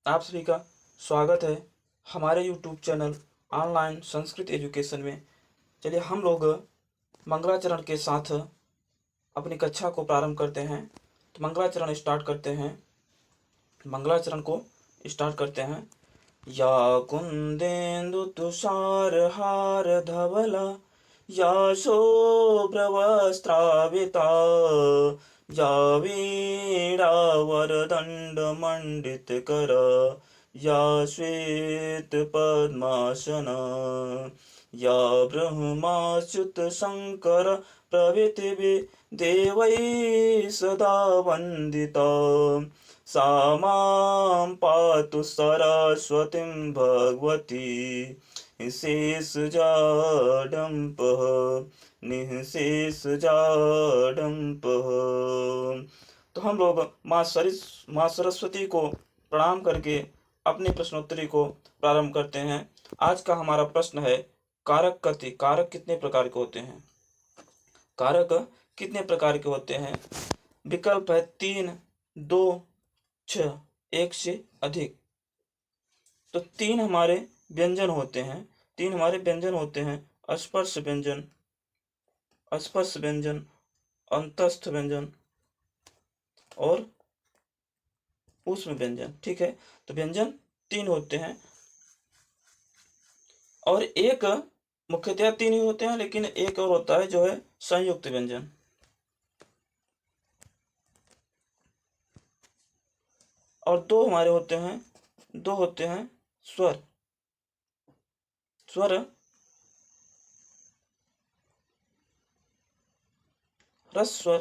आप सभी का स्वागत है हमारे YouTube channel online Sanskrit education में। चलिए हम लोग मंगलाचरण के साथ अपनी कक्षा को प्रारंभ करते हैं। तो मंगलाचरण स्टार्ट करते हैं। मंगलाचरण को स्टार्ट करते हैं। या कुंदेन्दु तुषार हार धवला या शुभ्रवस्त्राविता या वीणा वरदंड मंडित कर या श्वेत पद्मासना या ब्रह्माच्युत शंकर प्रभृति देवैः सदा वंदिता सा मां पातु सरस्वतीं भगवती निःशेषजाडम्पः निःशेषजाडम्पः। तो हम लोग माँ सरस्वती को प्रणाम करके अपनी प्रश्नोत्तरी को प्रारंभ करते हैं। आज का हमारा प्रश्न है कारक कति। कारक कितने प्रकार के होते हैं? कारक कितने प्रकार के होते हैं? विकल्प है 3, 2, 6, 1 से अधिक। तो 3 हमारे व्यंजन होते हैं। 3 हमारे व्यंजन होते हैं। स्पर्श व्यंजन, अस्पर्श व्यंजन, अंतस्थ व्यंजन और ऊष्म व्यंजन। ठीक है, तो व्यंजन 3 होते हैं और एक मुख्यतया 3 ही होते हैं, लेकिन एक और होता है जो है संयुक्त व्यंजन। और 2 हमारे होते हैं, 2 होते हैं स्वर। स्वर ह्रस्व स्वर,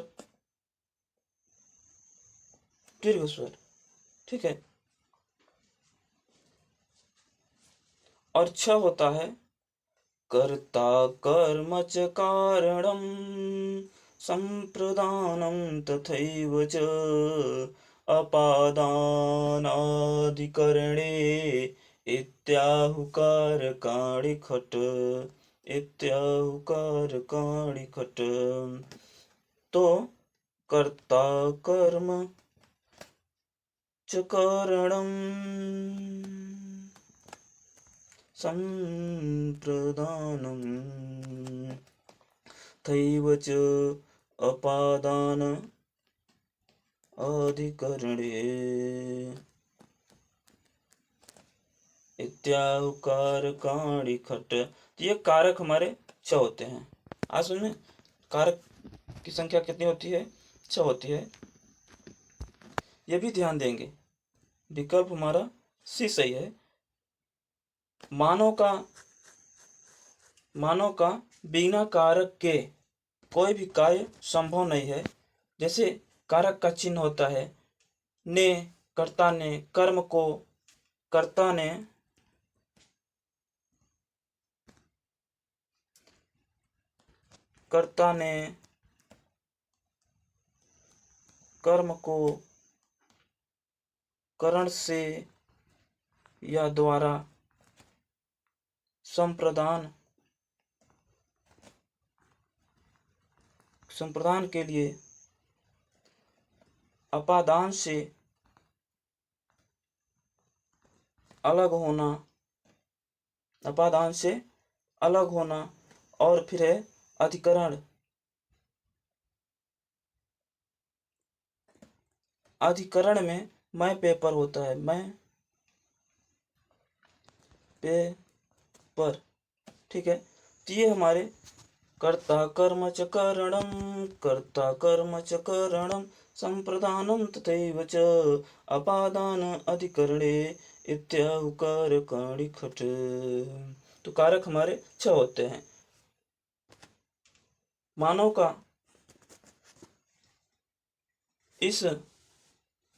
दीर्घ स्वर। ठीक है, और 6 होता है कर्ता कर्म च कारणं संप्रदानं तथैव च अपादानादिकरणे इत्याहुकारकाणि खट इत्याहुकारकाणि खट। तो कर्ता कर्म च कारणं संप्रदानं तथैव च अपादान अधिकरणे इत्याहुकारकाणि खट। तो ये कारक हमारे 6 होते हैं। आज समझ में कारक की संख्या कितनी होती है? 6 होती है। ये भी ध्यान देंगे, विकल्प हमारा सी सही है। मानव का बिना कारक के कोई भी कार्य संभव नहीं है। जैसे कारक का चिन्ह होता है ने, कर्ता ने, कर्म को कर्ता ने, कर्ता ने कर्म को करण से या द्वारा संप्रदान के लिए अपादान से अलग होना, अपादान से अलग होना। और फिर है अधिकरण। अधिकरण में मैं पेपर होता है, मैं पेपर। ठीक है, तो ये हमारे कर्ता कर्म च कारणं, कर्ता कर्म च कारणं संप्रदानं तथैव च अपादान अधिकरणे इत्याहुकारकाणि खट। तो कारक हमारे 6 होते हैं। मानव का इस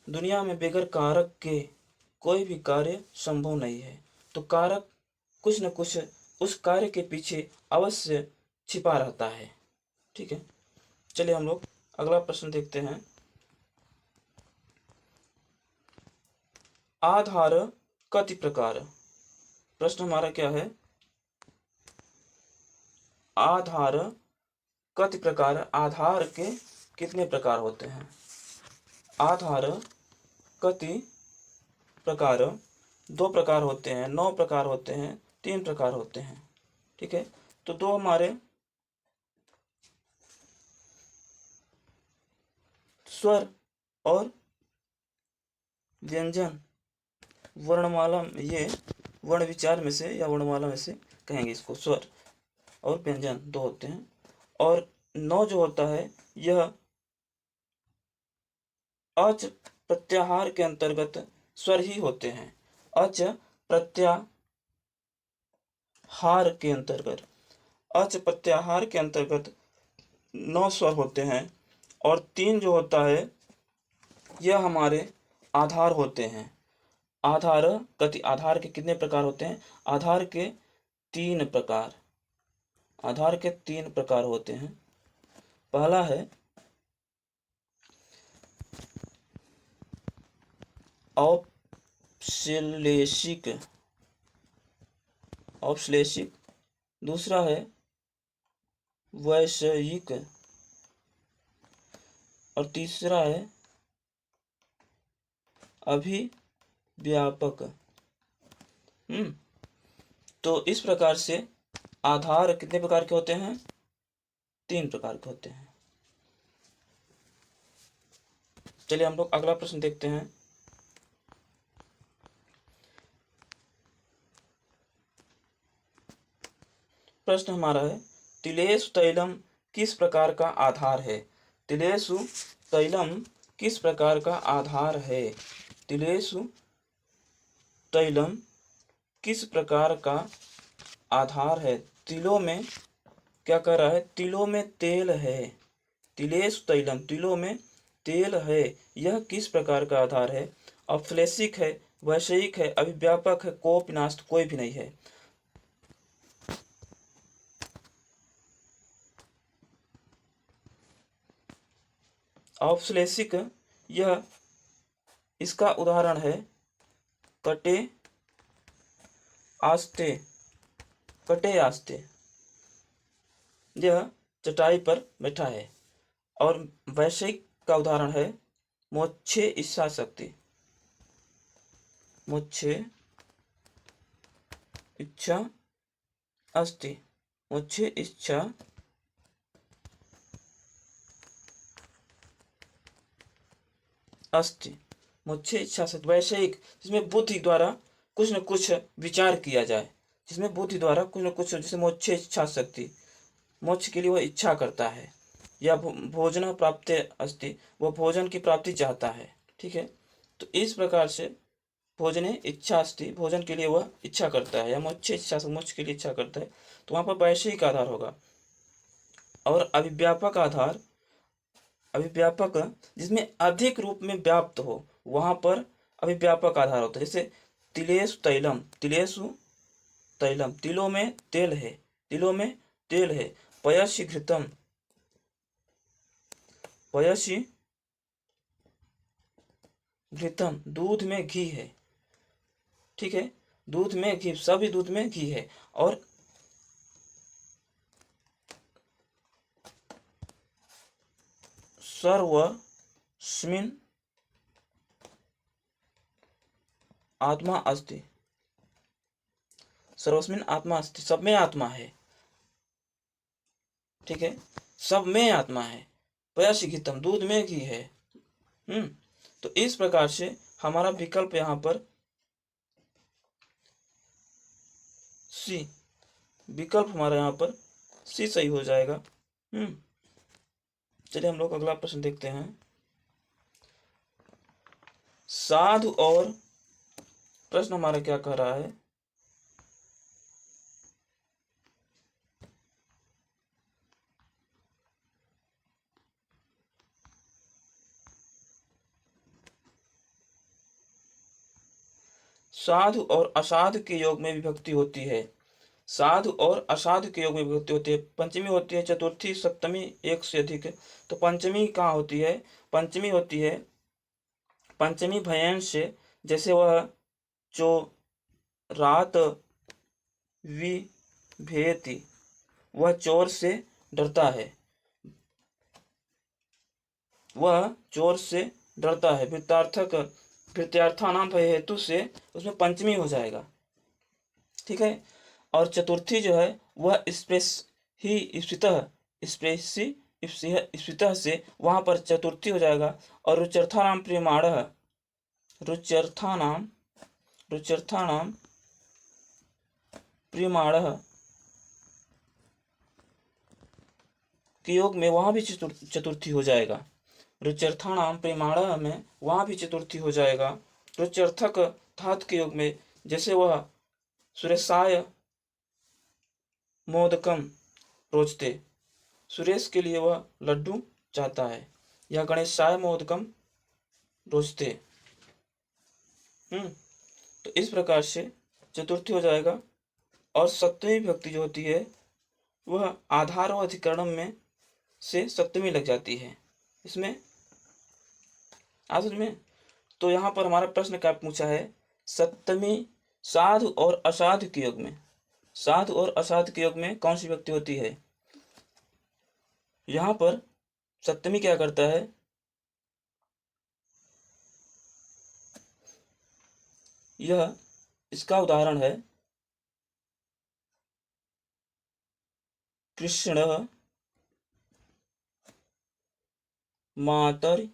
दुनिया में बगैर कारक के कोई भी कार्य संभव नहीं है। तो कारक कुछ न कुछ उस कार्य के पीछे अवश्य छिपा रहता है। ठीक है, चलिए हम लोग अगला प्रश्न देखते हैं। आधार कति प्रकार। प्रश्न हमारा क्या है? आधार कति प्रकार। आधार के कितने प्रकार होते हैं? आधार कति प्रकार 2 प्रकार होते हैं, 9 प्रकार होते हैं, 3 प्रकार होते हैं। ठीक है, तो 2 हमारे स्वर और व्यंजन वर्णमाला, ये वर्ण विचार में से या वर्णमाला में से कहेंगे इसको। स्वर और व्यंजन 2 होते हैं, और 9 जो होता है यह अच प्रत्याहार के अंतर्गत स्वर ही होते हैं। अच प्रत्याहार के अंतर्गत, अच प्रत्याहार के अंतर्गत 9 स्वर होते हैं, और 3 जो होता है यह हमारे आधार होते हैं। आधार आधार के कितने प्रकार होते हैं? आधार के 3 प्रकार, आधार के 3 प्रकार होते हैं। पहला है औपश्लेषिक, औपश्लेषिक। दूसरा है वैषयिक, और तीसरा है अभिव्यापक। तो इस प्रकार से आधार कितने प्रकार के होते हैं? 3 प्रकार के होते हैं। चलिए हम लोग अगला प्रश्न देखते हैं। प्रश्न हमारा है, तिलेषु तैलम किस प्रकार का आधार है? तिलेषु तैलम किस प्रकार का आधार है? तिलेषु तैलम किस प्रकार का आधार है? तिलों में क्या कर रहा है? तिलों में तेल है। तिलेषु तैलम, तिलों में तेल है, यह किस प्रकार का आधार है? औपश्लेषिक है, वैषयिक है, अभिव्यापक है, कोपनास्त, कोई भी नहीं है। औपश्लेषिक, यह इसका उदाहरण है कटे आस्ते, कटे आस्ते, यह चटाई पर बैठा है। और वैषयिक का उदाहरण है मोक्षे इच्छा शक्ति, मोक्षे इच्छा अस्ति, मोक्षे इच्छा अस्ति, मोक्षे इच्छा शक्ति। वैषयिक, जिसमें बुद्धि द्वारा कुछ न कुछ विचार किया जाए, जिसमें बुद्धि द्वारा कुछ न कुछ, जैसे मोक्षे इच्छा शक्ति, मोक्ष के लिए वह इच्छा करता है, या भोजन प्राप्ति अस्ति, वह भोजन की प्राप्ति चाहता है। ठीक है, तो इस प्रकार से भोजने इच्छा अस्ति, भोजन के लिए वह इच्छा करता है, या मोक्ष इच्छा, मोक्ष के लिए इच्छा करता है, तो वहां पर वैषयिक आधार होगा। और अभिव्यापक आधार, अभिव्यापक जिसमें अधिक रूप में व्याप्त हो, वहां पर अभिव्यापक आधार होता है। जैसे तिलेषु तैलम, तिलेषु तैलम, तिलों में तेल है, तिलों में तेल है। पयसि घृतम, पयसि घृतम, दूध में घी है। ठीक है, दूध में घी, सभी दूध में घी है। और सर्वस्मिन् आत्मा अस्ति, सर्वस्मिन् आत्मा अस्ति, सब में आत्मा है। ठीक है, सब में आत्मा है। पयसि घृतम, दूध में घी है। तो इस प्रकार से हमारा विकल्प यहाँ पर सी, विकल्प हमारा यहाँ पर सी सही हो जाएगा। चलिए हम लोग अगला प्रश्न देखते हैं। साधु और, प्रश्न हमारा क्या कह रहा है? साधु और असाधु के योग में विभक्ति होती है। साधु और असाधु के योग में विभक्ति होती है। पंचमी होती है, चतुर्थी, सप्तमी, एक से अधिक। तो पंचमी कहाँ होती है? पंचमी होती है पंचमी भयन से, जैसे वह जो रात विभेति, वह चोर से डरता है, वह चोर से डरता है। वृत्तार्थक प्रत्यार्थानाम भय हेतु से उसमें पंचमी हो जाएगा। ठीक है। और चतुर्थी जो है वह स्पेस ही स्पेसितः से वहां पर चतुर्थी हो जाएगा। और रुच्यर्थानाम प्रियमाणः, रुच्यर्थानाम रुच्यर्थानाम प्रियमाणः के योग में वहां भी चतुर्थी हो जाएगा। रुच्यर्थानाम प्रियमाणः में वहां भी चतुर्थी हो जाएगा। रुच्यर्थक धातु के योग में जैसे वह सुरेशाय मोदकम रोचते, सुरेश के लिए वह लड्डू चाहता है, या गणेशाय मोदकम रोचते। तो इस प्रकार से चतुर्थी हो जाएगा। और सप्तमी विभक्ति जो होती है वह आधार और अधिकरणम में से सप्तमी लग जाती है इसमें। आज में तो यहाँ पर हमारा प्रश्न क्या पूछा है, सप्तमी साधु और असाधु के योग में, साधु और असाधु के योग में कौन सी विभक्ति होती है। यहाँ पर सप्तमी क्या करता है, यह इसका उदाहरण है कृष्ण मातर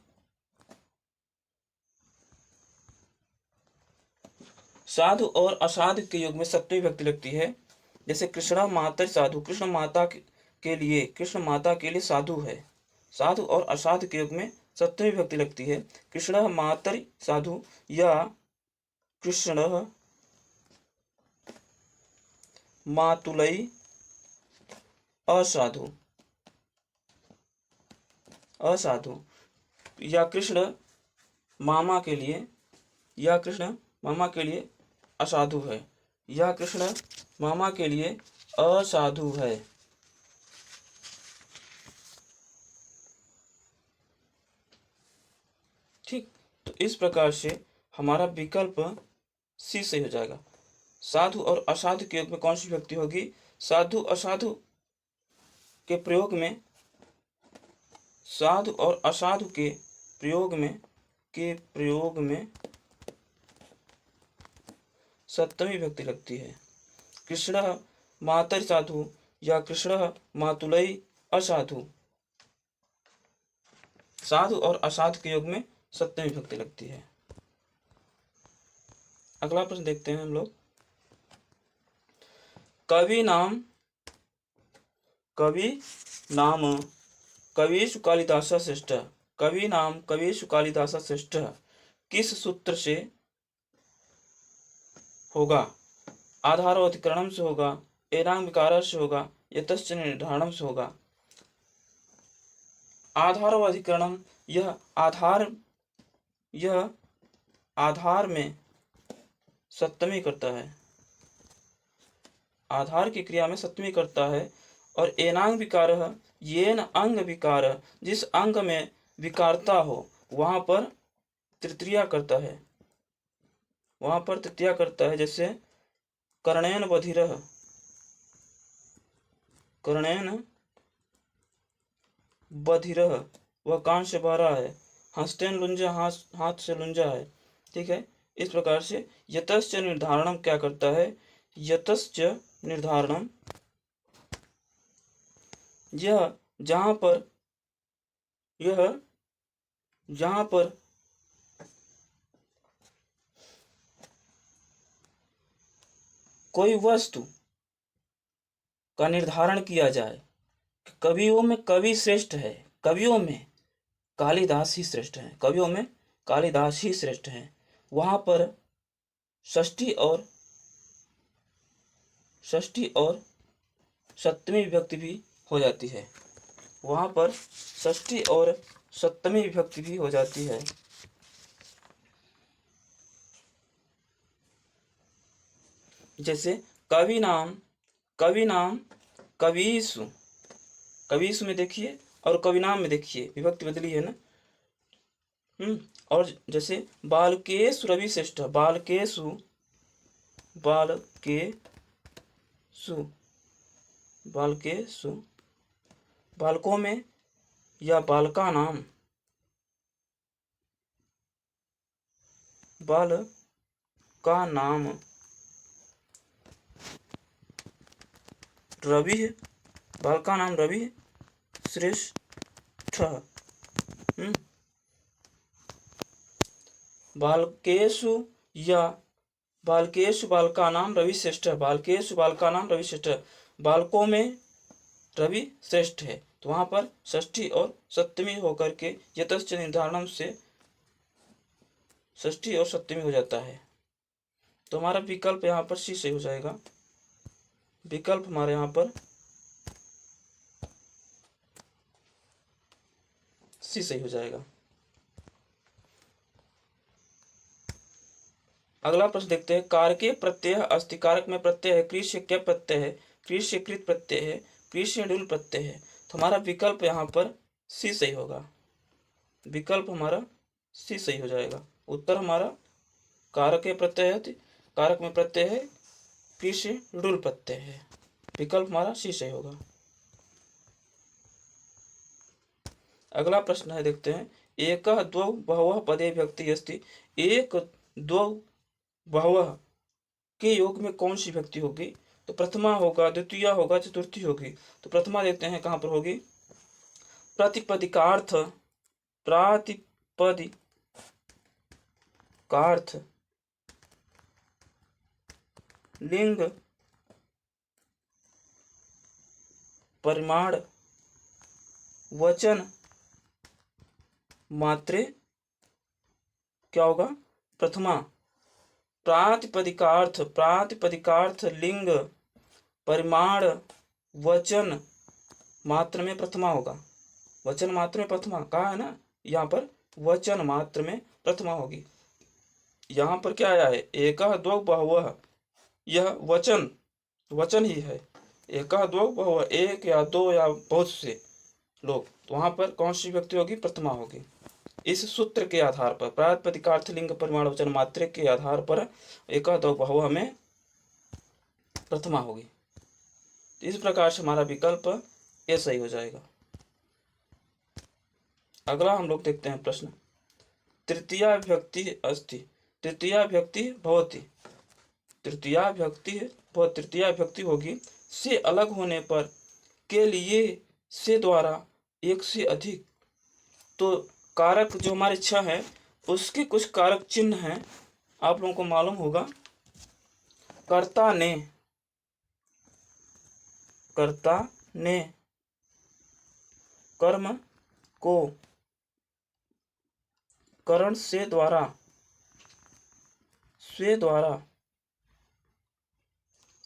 साधु और असाधु के योग में सप्तमी विभक्ति लगती है। जैसे कृष्ण मातर साधु, कृष्ण माता के लिए, कृष्ण माता के लिए साधु है। साधु और असाधु के योग में सप्तमी विभक्ति लगती है। कृष्ण मातर साधु या कृष्ण मातुलई असाधु, असाधु, या कृष्ण मामा के लिए, या कृष्ण मामा के लिए असाधु है, या कृष्ण मामा के लिए असाधु है। ठीक। तो इस प्रकार से हमारा विकल्प सी सही हो जाएगा। साधु और असाधु के योग में कौन सी विभक्ति होगी, साधु असाधु के प्रयोग में, साधु और असाधु के प्रयोग में सप्तमी विभक्ति लगती है। कृष्ण मातर साधु या कृष्ण मातुलई असाधु, साधु और असाधु के योग में सप्तमी विभक्ति लगती है। अगला प्रश्न देखते हैं हम लोग। कवि नाम कविषु कालिदास श्रेष्ठ, कवि नाम कविषु कालिदास श्रेष्ठ किस सूत्र से होगा, आधार और अधिकरणम से होगा, एनांग विकार से होगा, यतश्च निर्धारणम से होगा। आधार और अधिकरणम, यह आधार में सप्तमी करता है, आधार की क्रिया में सप्तमी करता है। और एनांग विकार, येन अंग विकार, जिस अंग में विकारता हो वहां पर तृतीया करता है, वहां पर तृतीया करता है। जैसे कर्णेन बधिरः, कर्णेन बधिरः वह कान से बहरा है, हस्तेन लुंजा हाथ से लुंजा है। ठीक है। इस प्रकार से यतश्च निर्धारणम क्या करता है, यतश्च निर्धारणम, यह जहां पर कोई वस्तु का निर्धारण किया जाए, कवियों में कवि श्रेष्ठ है, कवियों में कालिदास ही श्रेष्ठ है, कवियों में कालिदास ही श्रेष्ठ है, वहां पर षष्ठी और सप्तमी विभक्ति भी हो जाती है, वहां पर षष्ठी और सप्तमी विभक्ति भी हो जाती है। जैसे कवि नाम कविषु, कविषु में देखिए और कवि नाम में देखिए विभक्ति बदली है ना। और जैसे बालकेषु रवि श्रेष्ठ, बालकेषु बालकों में, या बालका नाम, बाल का नाम रवि है। बाल का नाम रवि है। श्रेष्ठ। बालकेषु या बालकेषु बाल का नाम रवि श्रेष्ठ है। बालकेषु बाल का नाम रवि श्रेष्ठ है। बालकों में रवि श्रेष्ठ है। तो वहां पर षष्ठी और सप्तमी होकर के यतश्च निर्धारणम से षष्ठी और सप्तमी हो जाता है। तो हमारा विकल्प यहाँ पर सी सही हो जाएगा। विकल्प हमारे यहाँ पर सी सही हो जाएगा। अगला प्रश्न देखते हैं। कारके प्रत्यय अस्ति। कारक में प्रत्यय है। क्रिय से क्या प्रत्यय है? क्रिय से कृत प्रत्यय है। क्रिय से डुल प्रत्यय है। तो हमारा विकल्प यहाँ पर सी सही होगा। विकल्प हमारा सी सही हो जाएगा। उत्तर हमारा कारक प्रत्यय है। कारक में प्रत्यय है। क्रिय से डुल प्रत्यय है। विकल्प हमारा सी सही होगा। अगला प्रश्न है, देखते हैं। एक द्वौ बहवः पदे विभक्ति अस्ति। एक द्वौ बहवः के योग में कौन सी विभक्ति होगी? तो प्रथमा होगा, द्वितीय होगा, चतुर्थी होगी। तो प्रथमा देखते हैं कहां पर होगी। प्रातिपदिकार्थ। प्रातिपदिकार्थ लिंग परिमाण वचन मात्रे क्या होगा? प्रथमा। प्रातिपदिकार्थ लिंग परिमाण वचन मात्र में प्रथमा होगा। वचन मात्र में प्रथमा कहा है ना, यहाँ पर वचन मात्र में प्रथमा होगी। यहाँ पर क्या आया है? एकः द्वौ बहवः। यह वचन ही है। एकः द्वौ बहवः, एक या दो या बहुत से लोग। तो वहां पर कौन सी विभक्ति होगी? प्रथमा होगी। इस सूत्र के आधार पर, प्रातिपदिकार्थ लिंग परिमाण वचन मात्रे के आधार पर एकः द्वौ बहवः में प्रथमा होगी। इस प्रकार से हमारा विकल्प ये सही हो जाएगा। अगला हम लोग देखते हैं प्रश्न। तृतीया विभक्ति अस्ति। तृतीया विभक्ति भवति। तृतीया विभक्ति होगी से अलग होने पर, के लिए, से द्वारा, एक से अधिक। तो कारक जो हमारे छह है उसके कुछ कारक चिन्ह हैं, आप लोगों को मालूम होगा। कर्ता ने कर्म को करण से द्वारा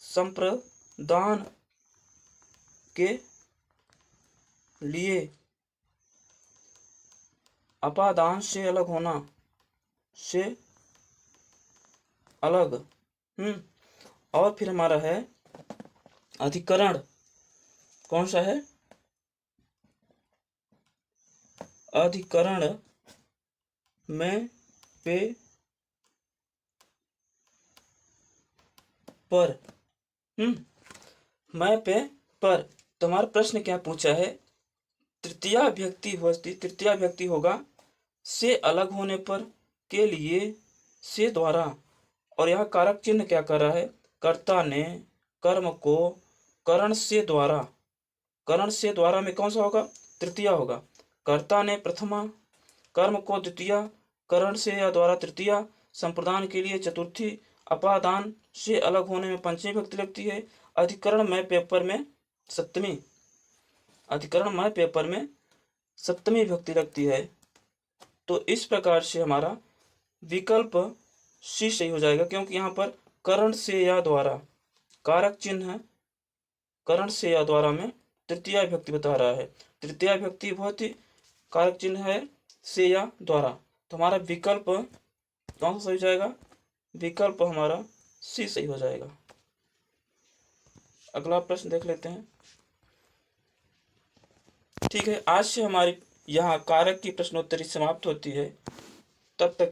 संप्रदान के लिए अपादान से अलग होना, से अलग। और फिर हमारा है अधिकरण। कौन सा है? अधिकरण में पे पर। मैं पे पर। तो हमारा प्रश्न क्या पूछा है? तृतीया विभक्ति होगा से अलग होने पर, के लिए, से द्वारा। और यह कारक चिन्ह क्या कर रहा है? कर्ता ने कर्म को करण से द्वारा। करण से द्वारा में कौन सा होगा? तृतीय होगा। कर्ता ने प्रथमा, कर्म को द्वितीय, करण से या द्वारा तृतीय, संप्रदान के लिए चतुर्थी, अपादान से अलग होने में पंचमी विभक्ति लगती है। अधिकरण में पेपर में सप्तमी। अधिकरण में पेपर में सप्तमी विभक्ति लगती है। तो इस प्रकार से हमारा विकल्प सी सही हो जाएगा, क्योंकि यहाँ पर करण से या द्वारा कारक चिन्ह है। करण से या द्वारा में तृतीय विभक्ति बता रहा है। तृतीय विभक्ति बहुत ही कारक चिन्ह है से या द्वारा। तो हमारा विकल्प कौन सा सही हो जाएगा? विकल्प हमारा सी सही हो जाएगा। अगला प्रश्न देख लेते हैं। ठीक है, आज से हमारी यहाँ कारक की प्रश्नोत्तरी समाप्त होती है। तब तक